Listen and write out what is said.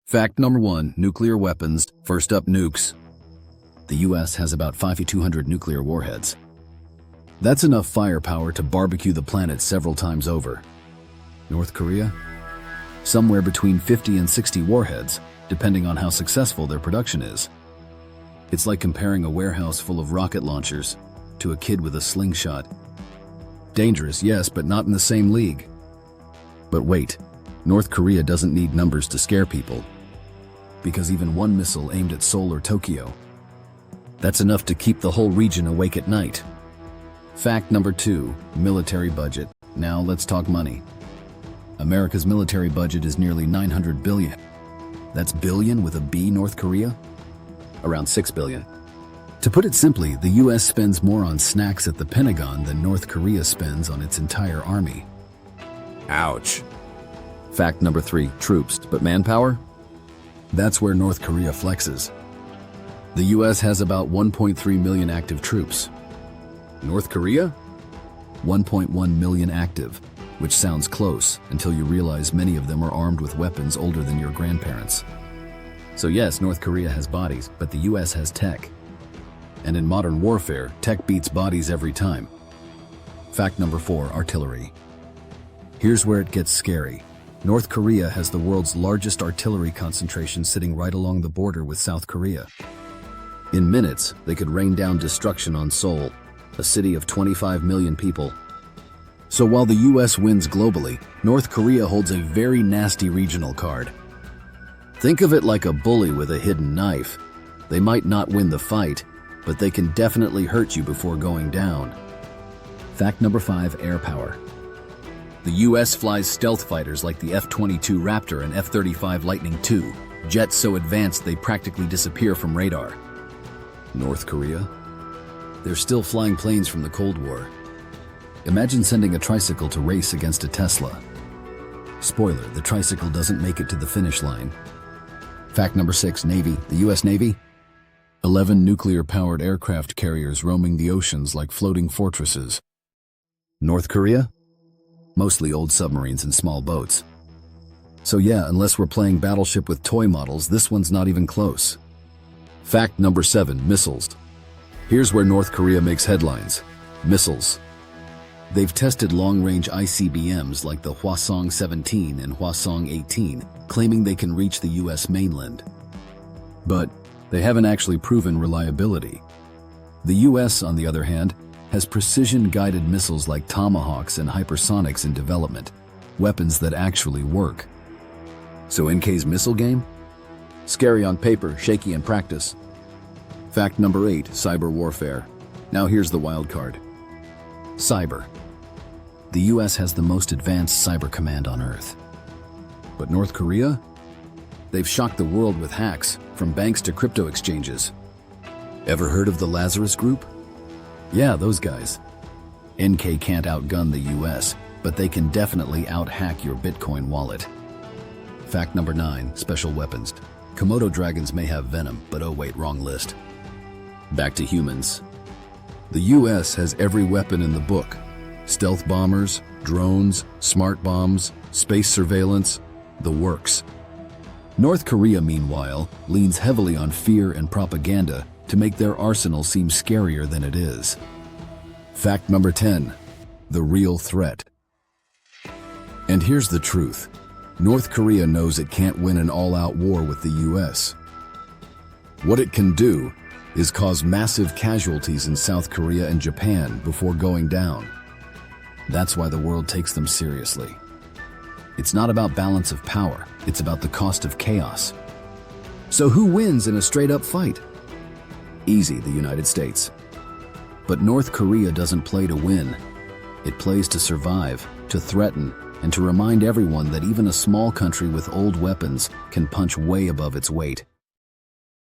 Fact number 1, nuclear weapons. First up, nukes. The US has about 5,200 nuclear warheads. That's enough firepower to barbecue the planet several times over. North Korea? Somewhere between 50 and 60 warheads, depending on how successful their production is. It's like comparing a warehouse full of rocket launchers to a kid with a slingshot. Dangerous, yes, but not in the same league. But wait, North Korea doesn't need numbers to scare people, because even one missile aimed at Seoul or Tokyo, that's enough to keep the whole region awake at night. Fact number 2, military budget. Now let's talk money. America's military budget is nearly $900 billion. That's billion with a B, North Korea? Around $6 billion. To put it simply, the US spends more on snacks at the Pentagon than North Korea spends on its entire army. Ouch. Fact number 3, troops, but manpower? That's where North Korea flexes. The US has about 1.3 million active troops. North Korea? 1.1 million active, which sounds close until you realize many of them are armed with weapons older than your grandparents. So yes, North Korea has bodies, but the US has tech. And in modern warfare, tech beats bodies every time. Fact number 4, artillery. Here's where it gets scary. North Korea has the world's largest artillery concentration sitting right along the border with South Korea. In minutes, they could rain down destruction on Seoul, a city of 25 million people. So while the US wins globally, North Korea holds a very nasty regional card. Think of it like a bully with a hidden knife. They might not win the fight, but they can definitely hurt you before going down. Fact number 5, air power. The US flies stealth fighters like the F-22 Raptor and F-35 Lightning II, jets so advanced they practically disappear from radar. North Korea? They're still flying planes from the Cold War. Imagine sending a tricycle to race against a Tesla. Spoiler, the tricycle doesn't make it to the finish line. Fact number 6, Navy. The US Navy? 11 nuclear-powered aircraft carriers roaming the oceans like floating fortresses. North Korea? Mostly old submarines and small boats. So yeah, unless we're playing Battleship with toy models, this one's not even close. Fact number 7, missiles. Here's where North Korea makes headlines. Missiles. They've tested long-range ICBMs like the Hwasong-17 and Hwasong-18, claiming they can reach the US mainland. But they haven't actually proven reliability. The US, on the other hand, has precision-guided missiles like Tomahawks and hypersonics in development, weapons that actually work. So NK's missile game? Scary on paper, shaky in practice. Fact number 8, cyber warfare. Now here's the wild card. Cyber. The US has the most advanced cyber command on Earth. But North Korea? They've shocked the world with hacks, from banks to crypto exchanges. Ever heard of the Lazarus Group? Yeah, those guys. NK can't outgun the US, but they can definitely out-hack your Bitcoin wallet. Fact number 9, special weapons. Komodo dragons may have venom, but oh wait, wrong list. Back to humans. The US has every weapon in the book. Stealth bombers, drones, smart bombs, space surveillance, the works. North Korea, meanwhile, leans heavily on fear and propaganda to make their arsenal seem scarier than it is. Fact number 10, the real threat. And here's the truth. North Korea knows it can't win an all-out war with the US. What it can do is cause massive casualties in South Korea and Japan before going down. That's why the world takes them seriously. It's not about balance of power, it's about the cost of chaos. So who wins in a straight-up fight? Easy, the United States. But North Korea doesn't play to win. It plays to survive, to threaten, and to remind everyone that even a small country with old weapons can punch way above its weight.